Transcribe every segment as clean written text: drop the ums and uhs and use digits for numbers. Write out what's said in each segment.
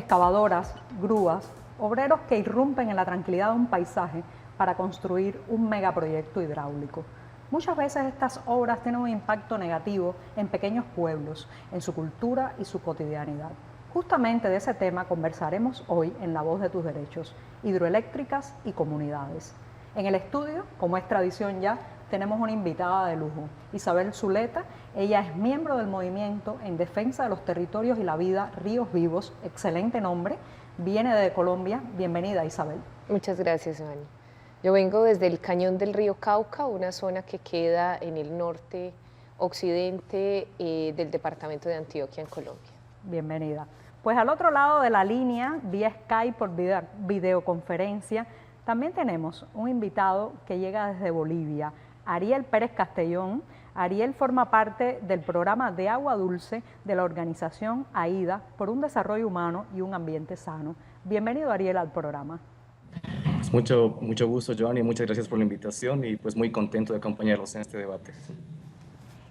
excavadoras, grúas, obreros que irrumpen en la tranquilidad de un paisaje para construir un megaproyecto hidráulico. Muchas veces estas obras tienen un impacto negativo en pequeños pueblos, en su cultura y su cotidianidad. Justamente de ese tema conversaremos hoy en La Voz de tus Derechos, hidroeléctricas y comunidades. En el estudio, como es tradición ya, tenemos una invitada de lujo, Isabel Zuleta. Ella es miembro del movimiento en defensa de los territorios y la vida Ríos Vivos, excelente nombre, viene de Colombia. Bienvenida, Isabel. Muchas gracias, Vani. Yo vengo desde el cañón del río Cauca, una zona que queda en el norte occidente del departamento de Antioquia, en Colombia. Bienvenida. Pues al otro lado de la línea, vía Skype por videoconferencia, también tenemos un invitado que llega desde Bolivia, Ariel Pérez Castellón. Ariel forma parte del programa de agua dulce de la organización AIDA por un desarrollo humano y un ambiente sano. Bienvenido, Ariel, al programa. Pues mucho gusto, Joanny, muchas gracias por la invitación y pues muy contento de acompañarlos en este debate.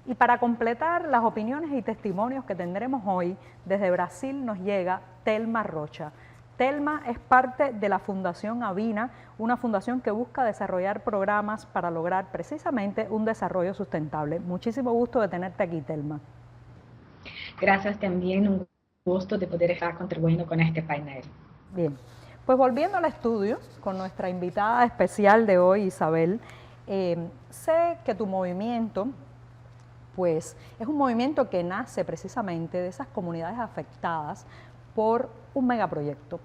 Y para completar las opiniones y testimonios que tendremos hoy, desde Brasil nos llega Telma Rocha. Telma es parte de la Fundación Avina, una fundación que busca desarrollar programas para lograr precisamente un desarrollo sustentable. Muchísimo gusto de tenerte aquí, Telma. Gracias, también un gusto de poder estar contribuyendo con este panel. Bien, pues volviendo al estudio con nuestra invitada especial de hoy, Isabel, sé que tu movimiento pues es un movimiento que nace precisamente de esas comunidades afectadas por un megaproyecto.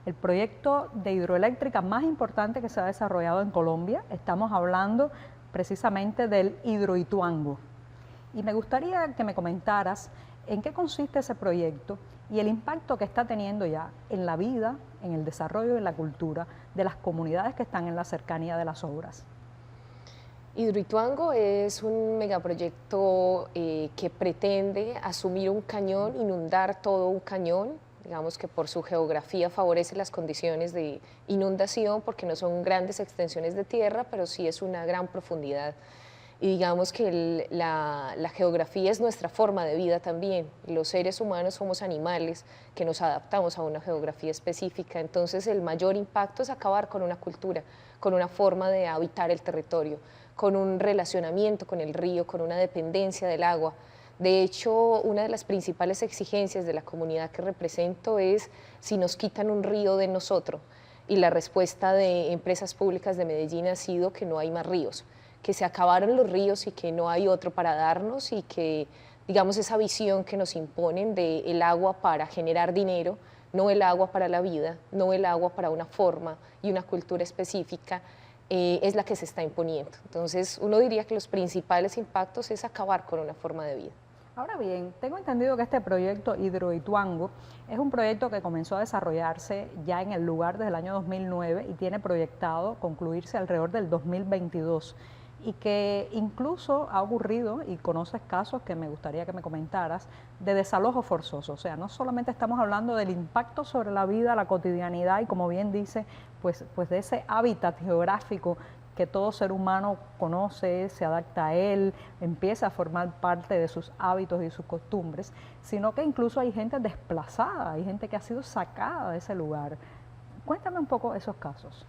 El proyecto de hidroeléctrica más importante que se ha desarrollado en Colombia, estamos hablando precisamente del Hidroituango. Y me gustaría que me comentaras en qué consiste ese proyecto y el impacto que está teniendo ya en la vida, en el desarrollo y en la cultura de las comunidades que están en la cercanía de las obras. Hidroituango es un megaproyecto que pretende asumir un cañón, inundar todo un cañón, digamos que por su geografía favorece las condiciones de inundación porque no son grandes extensiones de tierra, pero sí es una gran profundidad. Y digamos que la geografía es nuestra forma de vida también. Los seres humanos somos animales que nos adaptamos a una geografía específica, entonces el mayor impacto es acabar con una cultura, con una forma de habitar el territorio, con un relacionamiento con el río, con una dependencia del agua. De hecho, una de las principales exigencias de la comunidad que represento es si nos quitan un río de nosotros, y la respuesta de empresas públicas de Medellín ha sido que no hay más ríos, que se acabaron los ríos y que no hay otro para darnos, y que, digamos, esa visión que nos imponen de el agua para generar dinero, no el agua para la vida, no el agua para una forma y una cultura específica, es la que se está imponiendo. Entonces, uno diría que los principales impactos es acabar con una forma de vida. Ahora bien, tengo entendido que este proyecto Hidroituango es un proyecto que comenzó a desarrollarse ya en el lugar desde el año 2009 y tiene proyectado concluirse alrededor del 2022. Y que incluso ha ocurrido, y conoces casos que me gustaría que me comentaras, de desalojo forzoso. O sea, no solamente estamos hablando del impacto sobre la vida, la cotidianidad y, como bien dice, pues de ese hábitat geográfico que todo ser humano conoce, se adapta a él, empieza a formar parte de sus hábitos y sus costumbres, sino que incluso hay gente desplazada, hay gente que ha sido sacada de ese lugar. Cuéntame un poco esos casos.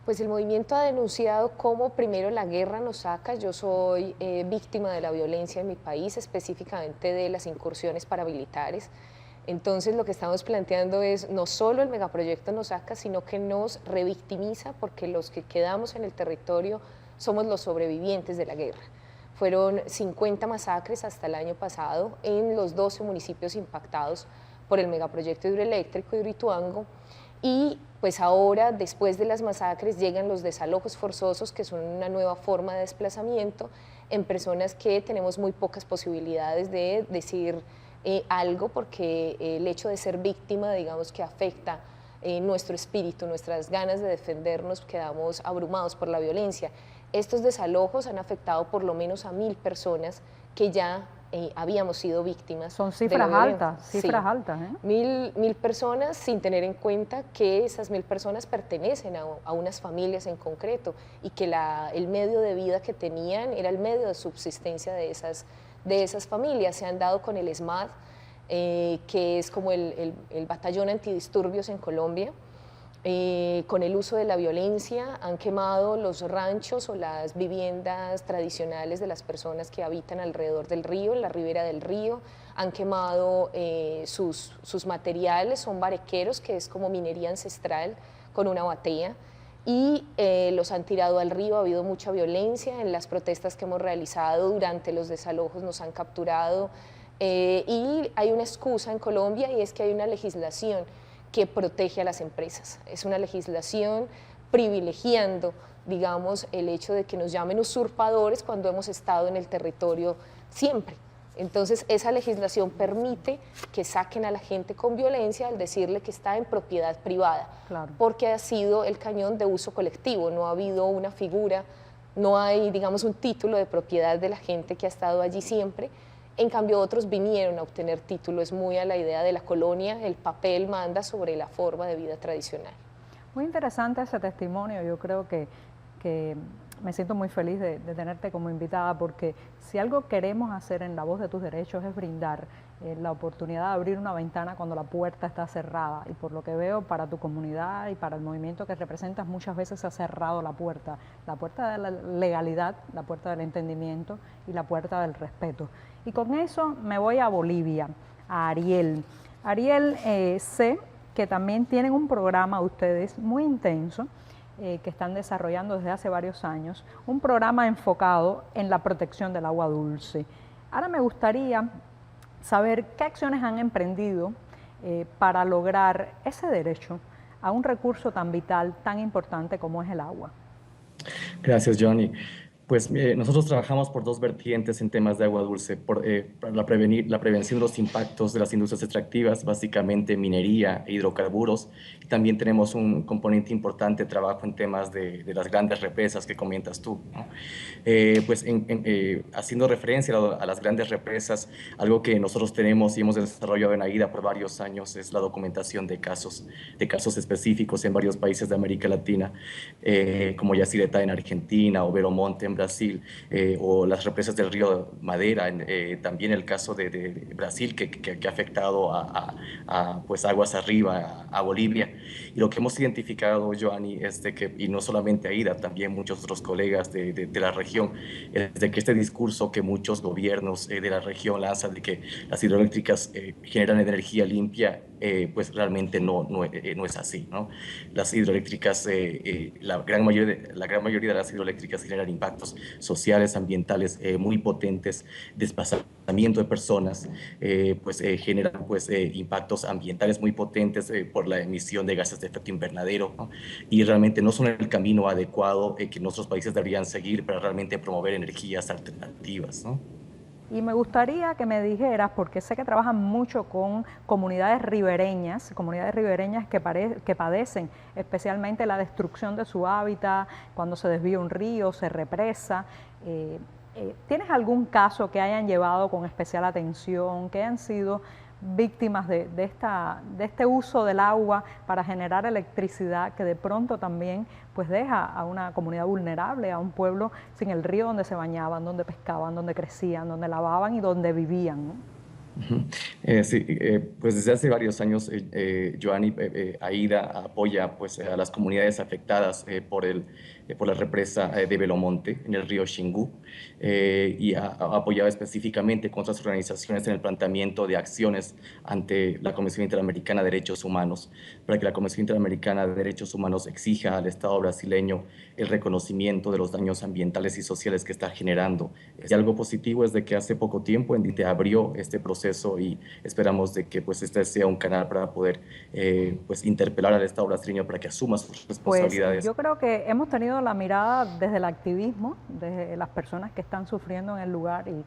Pues el movimiento ha denunciado cómo primero la guerra nos saca. Yo soy víctima de la violencia en mi país, específicamente de las incursiones paramilitares. Entonces lo que estamos planteando es no solo el megaproyecto nos saca, sino que nos revictimiza, porque los que quedamos en el territorio somos los sobrevivientes de la guerra. Fueron 50 masacres hasta el año pasado en los 12 municipios impactados por el megaproyecto hidroeléctrico Hidroituango. Y pues ahora, después de las masacres, llegan los desalojos forzosos, que son una nueva forma de desplazamiento en personas que tenemos muy pocas posibilidades de decir algo, porque el hecho de ser víctima, digamos que afecta nuestro espíritu, nuestras ganas de defendernos, quedamos abrumados por la violencia. Estos desalojos han afectado por lo menos a 1000 personas que ya habíamos sido víctimas. Son cifras altas, cifras sí, altas. 1000 personas, sin tener en cuenta que esas 1000 personas pertenecen a unas familias en concreto, y que el medio de vida que tenían era el medio de subsistencia de esas familias. Se han dado con el ESMAD, que es como el batallón antidisturbios en Colombia. Con el uso de la violencia han quemado los ranchos o las viviendas tradicionales de las personas que habitan alrededor del río, en la ribera del río, han quemado sus materiales, son barequeros, que es como minería ancestral con una batea, y los han tirado al río. Ha habido mucha violencia en las protestas que hemos realizado, durante los desalojos nos han capturado, y hay una excusa en Colombia, y es que hay una legislación que protege a las empresas. Es una legislación privilegiando, digamos, el hecho de que nos llamen usurpadores cuando hemos estado en el territorio siempre. Entonces, esa legislación permite que saquen a la gente con violencia al decirle que está en propiedad privada, Claro. porque ha sido el cañón de uso colectivo, no ha habido una figura, no hay, digamos, un título de propiedad de la gente que ha estado allí siempre. En cambio, otros vinieron a obtener título. Es muy a la idea de la colonia, el papel manda sobre la forma de vida tradicional. Muy interesante ese testimonio. Yo creo que me siento muy feliz de tenerte como invitada, porque si algo queremos hacer en La Voz de tus Derechos es brindar la oportunidad de abrir una ventana cuando la puerta está cerrada, y por lo que veo, para tu comunidad y para el movimiento que representas, muchas veces se ha cerrado la puerta de la legalidad, la puerta del entendimiento y la puerta del respeto. Y con eso me voy a Bolivia, a Ariel. Ariel, sé que también tienen un programa ustedes muy intenso, que están desarrollando desde hace varios años, un programa enfocado en la protección del agua dulce. Ahora me gustaría saber qué acciones han emprendido para lograr ese derecho a un recurso tan vital, tan importante como es el agua. Gracias, Johnny. Pues nosotros trabajamos por dos vertientes en temas de agua dulce, para la prevención de los impactos de las industrias extractivas, básicamente minería e hidrocarburos, y también tenemos un componente importante de trabajo en temas de las grandes represas que comentas tú, ¿no? Pues haciendo referencia a las grandes represas, algo que nosotros tenemos y hemos desarrollado en AIDA por varios años es la documentación de casos específicos en varios países de América Latina, como Yacyretá en Argentina o Veromonte en Brasil, o las represas del río Madera, también el caso de Brasil que ha afectado pues aguas arriba a Bolivia. Y lo que hemos identificado, Joanny, es de que, y no solamente AIDA, también muchos otros colegas de la región, es de que este discurso que muchos gobiernos de la región lanzan de que las hidroeléctricas generan energía limpia, pues realmente no es así, ¿no? Las hidroeléctricas, la gran mayoría de las hidroeléctricas generan impactos sociales, ambientales muy potentes, desplazamiento de personas, pues generan pues, impactos ambientales muy potentes por la emisión de gases de efecto invernadero, ¿no? Y realmente no son el camino adecuado que nuestros países deberían seguir para realmente promover energías alternativas, ¿no? Y me gustaría que me dijeras, porque sé que trabajan mucho con comunidades ribereñas que padecen especialmente la destrucción de su hábitat, cuando se desvía un río, se represa. ¿Tienes algún caso que hayan llevado con especial atención, que hayan sido víctimas de este uso del agua para generar electricidad, que de pronto también pues deja a una comunidad vulnerable, a un pueblo sin el río donde se bañaban, donde pescaban, donde crecían, donde lavaban y donde vivían, ¿no? Sí, pues desde hace varios años, Joanny, AIDA apoya pues, a las comunidades afectadas por la represa de Velomonte en el río Xingu, y ha apoyado específicamente con otras organizaciones en el planteamiento de acciones ante la Comisión Interamericana de Derechos Humanos, para que la Comisión Interamericana de Derechos Humanos exija al Estado brasileño el reconocimiento de los daños ambientales y sociales que está generando. Y algo positivo es de que hace poco tiempo Endite abrió este proceso, y esperamos de que pues este sea un canal para poder pues interpelar al Estado brasileño para que asuma sus responsabilidades. Pues yo creo que hemos tenido la mirada desde el activismo, desde las personas que están sufriendo en el lugar y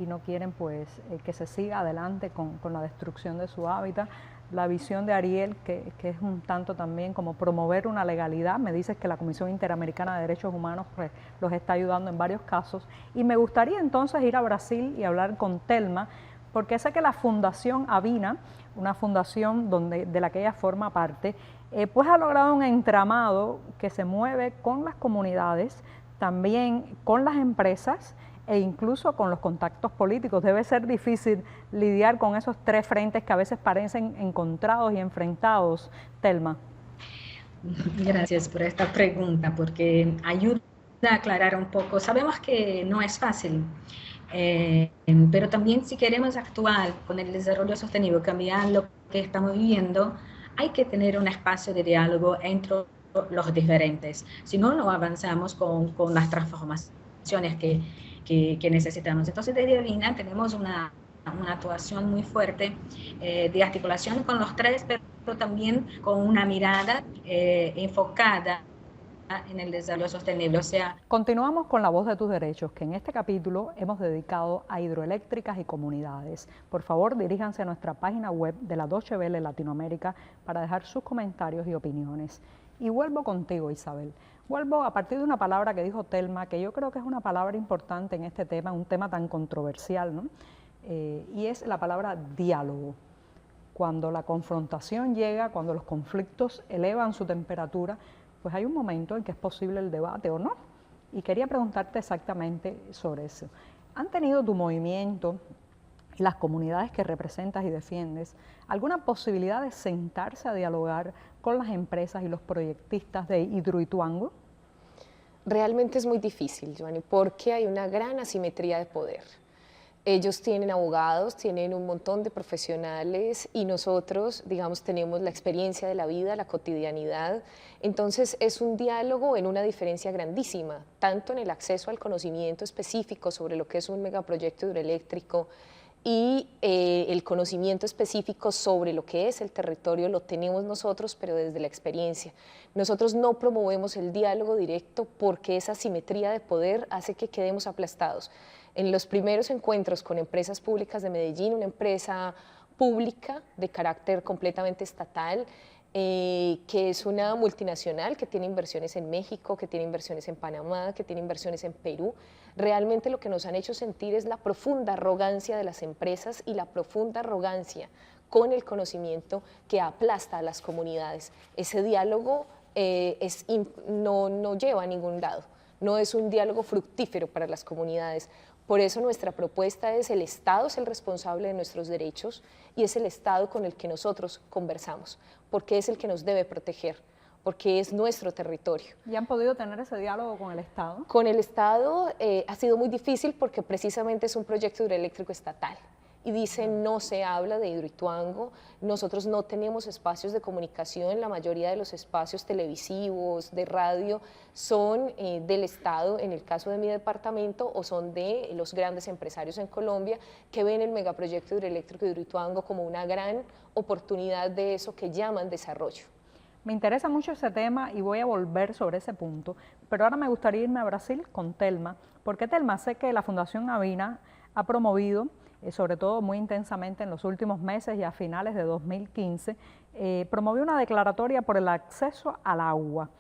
no quieren pues que se siga adelante con la destrucción de su hábitat. La visión de Ariel, que es un tanto también como promover una legalidad. Me dices que la Comisión Interamericana de Derechos Humanos pues, los está ayudando en varios casos. Y me gustaría entonces ir a Brasil y hablar con Telma, porque sé que la Fundación Avina, una fundación de la que ella forma parte, pues ha logrado un entramado que se mueve con las comunidades, también con las empresas, e incluso con los contactos políticos. Debe ser difícil lidiar con esos tres frentes que a veces parecen encontrados y enfrentados. Telma. Gracias por esta pregunta, porque ayuda a aclarar un poco. Sabemos que no es fácil, pero también si queremos actuar con el desarrollo sostenible, cambiar lo que estamos viviendo, hay que tener un espacio de diálogo entre los diferentes. Si no, no avanzamos con las transformaciones que necesitamos. Entonces, desde Avina tenemos una actuación muy fuerte de articulación con los tres, pero también con una mirada enfocada en el desarrollo sostenible. O sea, continuamos con La Voz de tus Derechos, que en este capítulo hemos dedicado a hidroeléctricas y comunidades. Por favor, diríjanse a nuestra página web de la Deutsche Welle Latinoamérica para dejar sus comentarios y opiniones. Y vuelvo contigo, Isabel. Vuelvo a partir de una palabra que dijo Telma, que yo creo que es una palabra importante en este tema, un tema tan controversial, ¿no? Y es la palabra diálogo. Cuando la confrontación llega, cuando los conflictos elevan su temperatura, pues hay un momento en que es posible el debate o no. Y quería preguntarte exactamente sobre eso. ¿Han tenido tu movimiento y las comunidades que representas y defiendes alguna posibilidad de sentarse a dialogar con las empresas y los proyectistas de Hidroituango? Realmente es muy difícil, Joanny, porque hay una gran asimetría de poder. Ellos tienen abogados, tienen un montón de profesionales y nosotros, digamos, tenemos la experiencia de la vida, la cotidianidad. Entonces es un diálogo en una diferencia grandísima, tanto en el acceso al conocimiento específico sobre lo que es un megaproyecto hidroeléctrico y el conocimiento específico sobre lo que es el territorio lo tenemos nosotros, pero desde la experiencia. Nosotros no promovemos el diálogo directo porque esa asimetría de poder hace que quedemos aplastados. En los primeros encuentros con empresas públicas de Medellín, una empresa pública de carácter completamente estatal, que es una multinacional que tiene inversiones en México, que tiene inversiones en Panamá, que tiene inversiones en Perú, realmente lo que nos han hecho sentir es la profunda arrogancia de las empresas y la profunda arrogancia con el conocimiento que aplasta a las comunidades. Ese diálogo no lleva a ningún lado, no es un diálogo fructífero para las comunidades. Por eso nuestra propuesta es: el Estado es el responsable de nuestros derechos y es el Estado con el que nosotros conversamos, porque es el que nos debe proteger, porque es nuestro territorio. ¿Y han podido tener ese diálogo con el Estado? Con el Estado ha sido muy difícil porque precisamente es un proyecto hidroeléctrico estatal. Y dicen, no se habla de Hidroituango, nosotros no tenemos espacios de comunicación, la mayoría de los espacios televisivos, de radio, son del Estado, en el caso de mi departamento, o son de los grandes empresarios en Colombia, que ven el megaproyecto hidroeléctrico de Hidroituango como una gran oportunidad de eso que llaman desarrollo. Me interesa mucho ese tema y voy a volver sobre ese punto, pero ahora me gustaría irme a Brasil con Telma, porque Telma, sé que la Fundación Avina ha promovido, sobre todo muy intensamente en los últimos meses y a finales de 2015, promovió una declaratoria por el acceso al agua.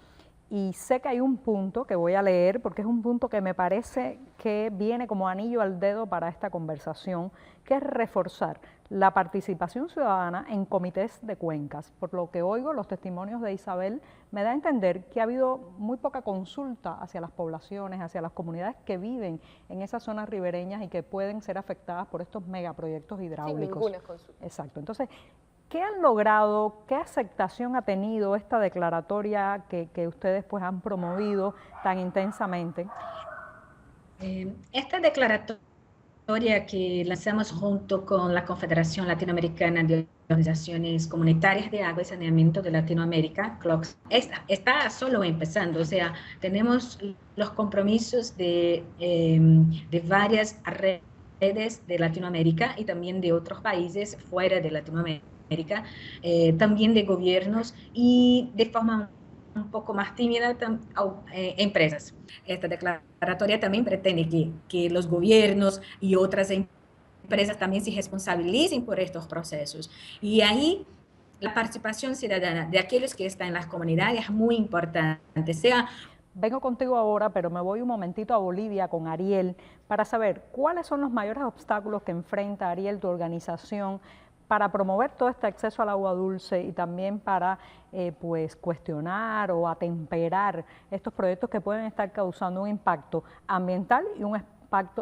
Y sé que hay un punto que voy a leer, porque es un punto que me parece que viene como anillo al dedo para esta conversación, que es reforzar la participación ciudadana en comités de cuencas. Por lo que oigo, los testimonios de Isabel me da a entender que ha habido muy poca consulta hacia las poblaciones, hacia las comunidades que viven en esas zonas ribereñas y que pueden ser afectadas por estos megaproyectos hidráulicos. Sin ninguna consulta. Exacto. Entonces, ¿qué han logrado, qué aceptación ha tenido esta declaratoria que ustedes pues han promovido tan intensamente? Esta declaratoria que lanzamos junto con la Confederación Latinoamericana de Organizaciones Comunitarias de Agua y Saneamiento de Latinoamérica, CLOCS, está solo empezando. O sea, tenemos los compromisos de varias redes de Latinoamérica y también de otros países fuera de Latinoamérica, también de gobiernos y de forma un poco más tímida empresas. Esta declaratoria también pretende que los gobiernos y otras empresas también se responsabilicen por estos procesos. Y ahí la participación ciudadana de aquellos que están en las comunidades es muy importante. Vengo contigo ahora, pero me voy un momentito a Bolivia con Ariel para saber cuáles son los mayores obstáculos que enfrenta Ariel, tu organización, para promover todo este acceso al agua dulce y también para pues cuestionar o atemperar estos proyectos que pueden estar causando un impacto ambiental y un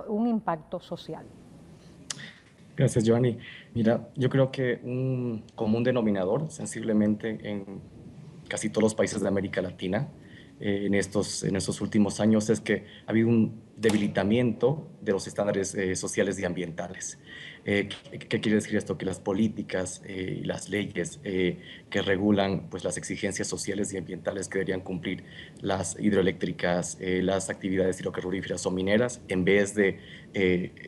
un impacto social. Gracias, Giovanni. Mira, yo creo que un común denominador, sensiblemente en casi todos los países de América Latina, en estos últimos años, es que ha habido un debilitamiento de los estándares sociales y ambientales. ¿Qué quiere decir esto? Que las políticas y las leyes que regulan pues, las exigencias sociales y ambientales que deberían cumplir las hidroeléctricas, las actividades hidrocarburíferas o mineras, en vez de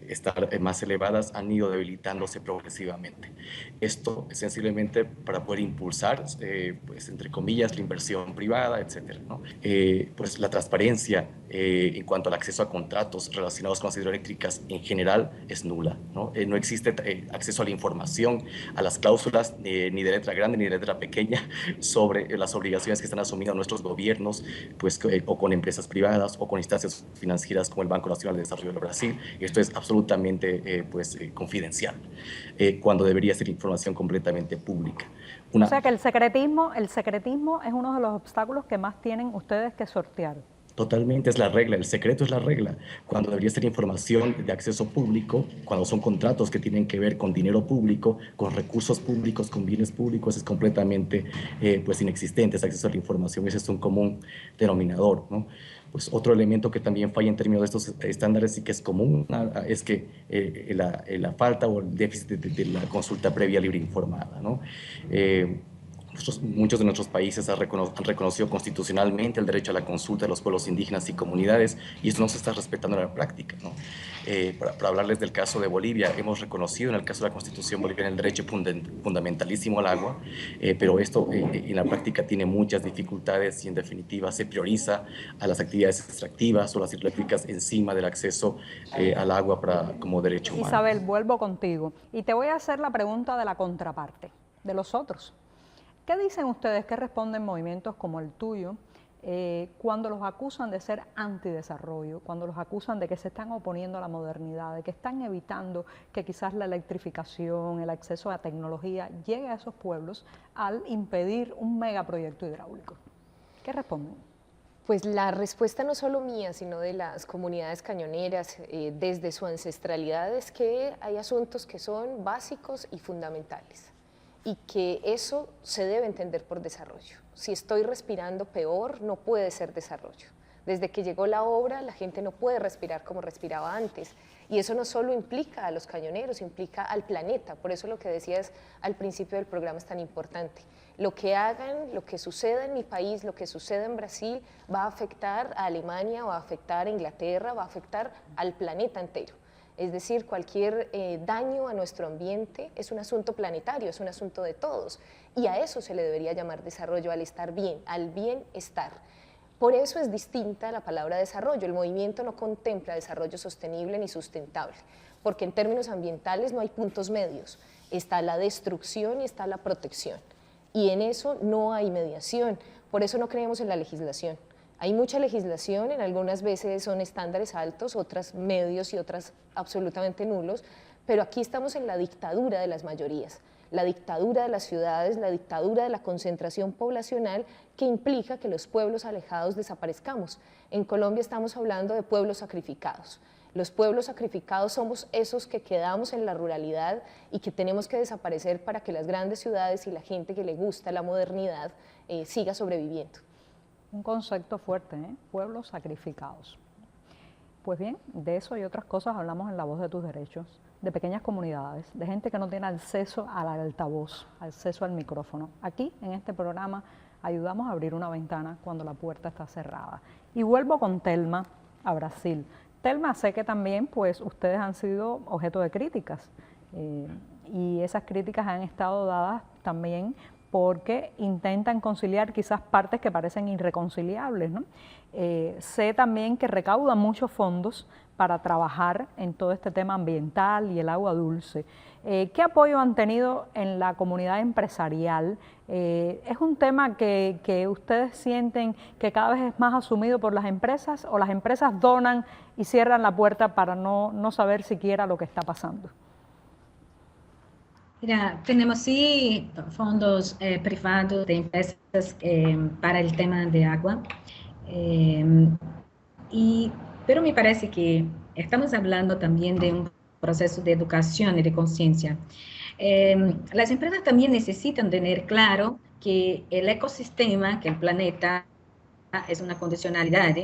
estar más elevadas, han ido debilitándose progresivamente. Esto sensiblemente para poder impulsar, pues, entre comillas, la inversión privada, etcétera, ¿no? Pues la transparencia en cuanto al acceso a contratos relacionados con las hidroeléctricas en general es nula, ¿no? No existe acceso a la información, a las cláusulas, ni de letra grande ni de letra pequeña, sobre las obligaciones que están asumiendo nuestros gobiernos, pues, o con empresas privadas o con instancias financieras como el Banco Nacional de Desarrollo de Brasil. Esto es absolutamente confidencial, cuando debería ser información completamente pública. O sea que el secretismo es uno de los obstáculos que más tienen ustedes que sortear. Totalmente, es la regla, el secreto es la regla. Cuando debería ser información de acceso público, cuando son contratos que tienen que ver con dinero público, con recursos públicos, con bienes públicos, es completamente pues inexistente ese acceso a la información. Ese es un común denominador, ¿no? Pues otro elemento que también falla en términos de estos estándares y que es común es que la falta o el déficit de la consulta previa libre informada, ¿no? Muchos de nuestros países han reconocido constitucionalmente el derecho a la consulta de los pueblos indígenas y comunidades, y esto no se está respetando en la práctica, ¿no? Para hablarles del caso de Bolivia, hemos reconocido en el caso de la Constitución boliviana el derecho fundamentalísimo al agua, pero esto en la práctica tiene muchas dificultades y en definitiva se prioriza a las actividades extractivas o las hidroeléctricas encima del acceso al agua como derecho humano. Isabel, vuelvo contigo y te voy a hacer la pregunta de la contraparte, de los otros. ¿Qué dicen ustedes, qué responden movimientos como el tuyo cuando los acusan de ser antidesarrollo, cuando los acusan de que se están oponiendo a la modernidad, de que están evitando que quizás la electrificación, el acceso a tecnología llegue a esos pueblos al impedir un megaproyecto hidráulico? ¿Qué responden? Pues la respuesta no solo mía, sino de las comunidades cañoneras, desde su ancestralidad, es que hay asuntos que son básicos y fundamentales, y que eso se debe entender por desarrollo. Si estoy respirando peor, no puede ser desarrollo. Desde que llegó la obra, la gente no puede respirar como respiraba antes, y eso no solo implica a los cañoneros, implica al planeta. Por eso lo que decías al principio del programa es tan importante. Lo que hagan, lo que suceda en mi país, lo que suceda en Brasil, va a afectar a Alemania, va a afectar a Inglaterra, va a afectar al planeta entero. Es decir, cualquier daño a nuestro ambiente es un asunto planetario, es un asunto de todos, y a eso se le debería llamar desarrollo, al estar bien, al bienestar. Por eso es distinta la palabra desarrollo. El movimiento no contempla desarrollo sostenible ni sustentable, porque en términos ambientales no hay puntos medios. Está la destrucción y está la protección, y en eso no hay mediación. Por eso no creemos en la legislación. Hay mucha legislación, en algunas veces son estándares altos, otras medios y otras absolutamente nulos, pero aquí estamos en la dictadura de las mayorías, la dictadura de las ciudades, la dictadura de la concentración poblacional que implica que los pueblos alejados desaparezcamos. En Colombia estamos hablando de pueblos sacrificados. Los pueblos sacrificados somos esos que quedamos en la ruralidad y que tenemos que desaparecer para que las grandes ciudades y la gente que le gusta la modernidad siga sobreviviendo. Un concepto fuerte, ¿eh? Pueblos sacrificados. Pues bien, de eso y otras cosas hablamos en La Voz de tus Derechos, de pequeñas comunidades, de gente que no tiene acceso al altavoz, acceso al micrófono. Aquí, en este programa, ayudamos a abrir una ventana cuando la puerta está cerrada. Y vuelvo con Telma a Brasil. Telma, sé que también pues ustedes han sido objeto de críticas y esas críticas han estado dadas también porque intentan conciliar quizás partes que parecen irreconciliables, ¿no? Sé también que recaudan muchos fondos para trabajar en todo este tema ambiental y el agua dulce. ¿Qué apoyo han tenido en la comunidad empresarial? ¿Es un tema que ustedes sienten que cada vez es más asumido por las empresas o las empresas donan y cierran la puerta para no saber siquiera lo que está pasando? Mira, tenemos sí fondos privados de empresas para el tema de agua, pero me parece que estamos hablando también de un proceso de educación y de conciencia. Las empresas también necesitan tener claro que el ecosistema, que el planeta, es una condicionalidad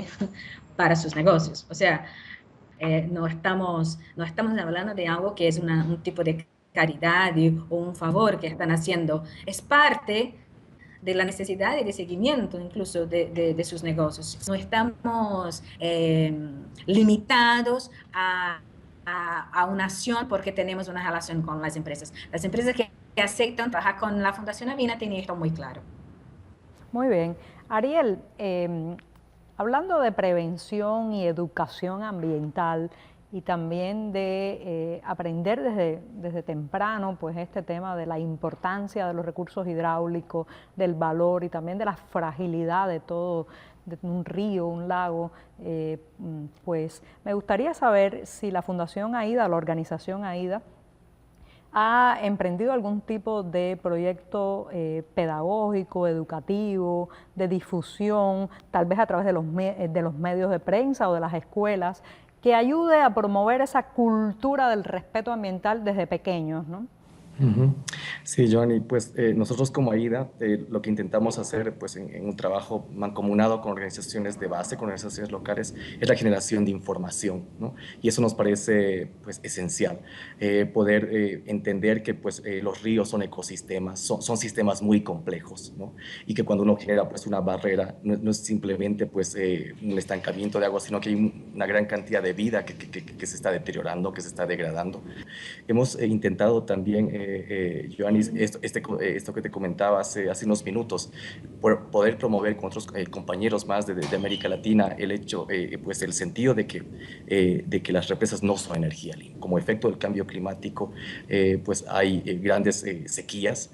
para sus negocios. O sea, no estamos hablando de algo que es un tipo de caridad o un favor que están haciendo. Es parte de la necesidad y de seguimiento incluso de sus negocios. No estamos limitados a una acción porque tenemos una relación con las empresas. Las empresas que aceptan trabajar con la Fundación Avina tienen esto muy claro. Muy bien. Ariel, hablando de prevención y educación ambiental y también de aprender desde temprano, pues este tema de la importancia de los recursos hidráulicos, del valor y también de la fragilidad de todo, de un río, un lago, pues me gustaría saber si la Fundación AIDA, la organización AIDA, ¿ha emprendido algún tipo de proyecto pedagógico, educativo, de difusión, tal vez a través de los medios de prensa o de las escuelas, que ayude a promover esa cultura del respeto ambiental desde pequeños, ¿no? Ujú. Sí, Johnny, pues nosotros como AIDA lo que intentamos hacer pues, en un trabajo mancomunado con organizaciones de base, con organizaciones locales, es la generación de información, ¿no? Y eso nos parece pues, esencial, poder entender que pues, los ríos son ecosistemas, son sistemas muy complejos, ¿no? Y que cuando uno genera pues, una barrera, no es simplemente pues, un estancamiento de agua, sino que hay una gran cantidad de vida que se está deteriorando, que se está degradando. Hemos intentado también, Joanis, esto que te comentaba hace unos minutos, poder promover con otros compañeros más de América Latina el hecho, pues el sentido de que las represas no son energía limpia. Como efecto del cambio climático, pues hay grandes sequías.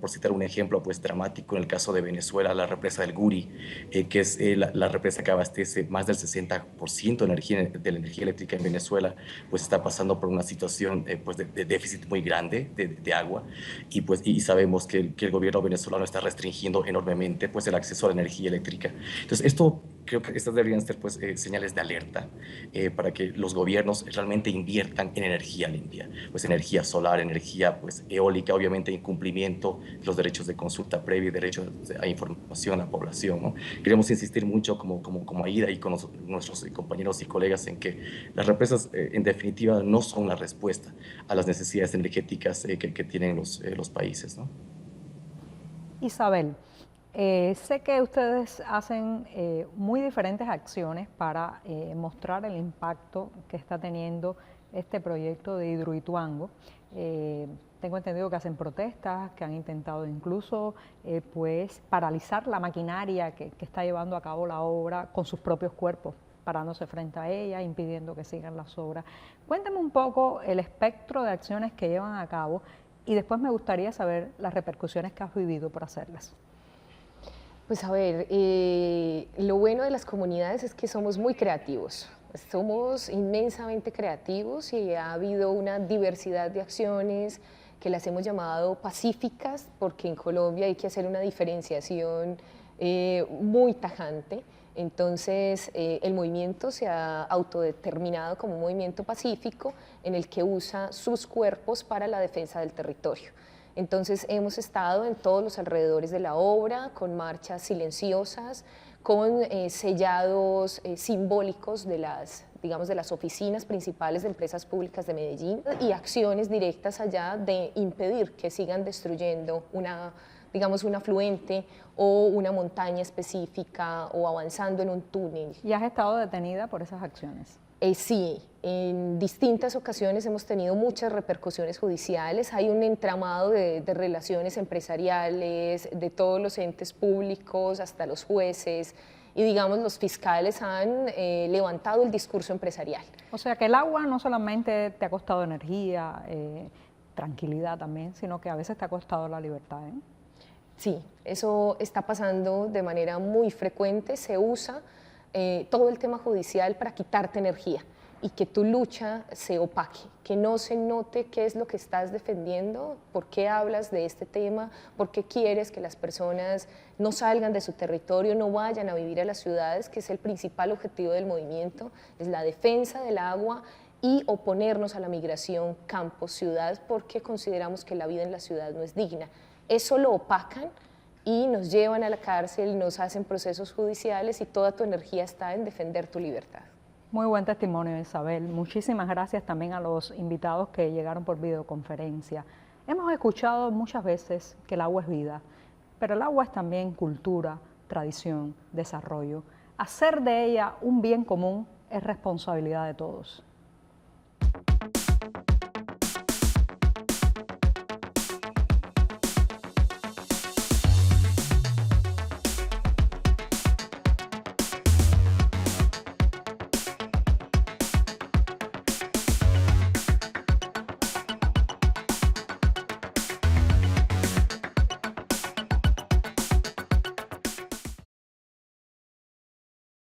Por citar un ejemplo pues dramático, en el caso de Venezuela, la represa del Guri, que es la represa que abastece más del 60% de la energía eléctrica en Venezuela, pues está pasando por una situación pues de déficit muy grande de agua y sabemos que el gobierno venezolano está restringiendo enormemente pues el acceso a la energía eléctrica. Entonces creo que estas deberían ser pues señales de alerta para que los gobiernos realmente inviertan en energía limpia, pues energía solar, energía pues eólica, obviamente en cumplimiento de los derechos de consulta previa y derecho a información a la población, ¿no? Queremos insistir mucho como AIDA y con nuestros compañeros y colegas en que las represas en definitiva no son la respuesta a las necesidades energéticas que tienen los países, ¿no? Isabel, sé que ustedes hacen muy diferentes acciones para mostrar el impacto que está teniendo este proyecto de Hidroituango. Tengo entendido que hacen protestas, que han intentado incluso pues paralizar la maquinaria que está llevando a cabo la obra con sus propios cuerpos, parándose frente a ella, impidiendo que sigan las obras. Cuéntame un poco el espectro de acciones que llevan a cabo y después me gustaría saber las repercusiones que has vivido por hacerlas. Pues a ver, lo bueno de las comunidades es que somos muy creativos, somos inmensamente creativos y ha habido una diversidad de acciones que las hemos llamado pacíficas, porque en Colombia hay que hacer una diferenciación muy tajante. Entonces, el movimiento se ha autodeterminado como un movimiento pacífico en el que usa sus cuerpos para la defensa del territorio. Entonces, hemos estado en todos los alrededores de la obra, con marchas silenciosas, con sellados simbólicos de las oficinas principales de empresas públicas de Medellín y acciones directas allá de impedir que sigan destruyendo un afluente o una montaña específica o avanzando en un túnel. ¿Y has estado detenida por esas acciones? Sí, en distintas ocasiones hemos tenido muchas repercusiones judiciales, hay un entramado de relaciones empresariales, de todos los entes públicos hasta los jueces, y digamos los fiscales han levantado el discurso empresarial. O sea que el agua no solamente te ha costado energía, tranquilidad también, sino que a veces te ha costado la libertad, ¿eh? Sí, eso está pasando de manera muy frecuente, se usa todo el tema judicial para quitarte energía. y que tu lucha se opaque, que no se note qué es lo que estás defendiendo, por qué hablas de este tema, por qué quieres que las personas no salgan de su territorio, no vayan a vivir a las ciudades, que es el principal objetivo del movimiento, es la defensa del agua y oponernos a la migración campos-ciudades porque consideramos que la vida en la ciudad no es digna. Eso lo opacan y nos llevan a la cárcel, nos hacen procesos judiciales y toda tu energía está en defender tu libertad. Muy buen testimonio, Isabel. Muchísimas gracias también a los invitados que llegaron por videoconferencia. Hemos escuchado muchas veces que el agua es vida, pero el agua es también cultura, tradición, desarrollo. Hacer de ella un bien común es responsabilidad de todos.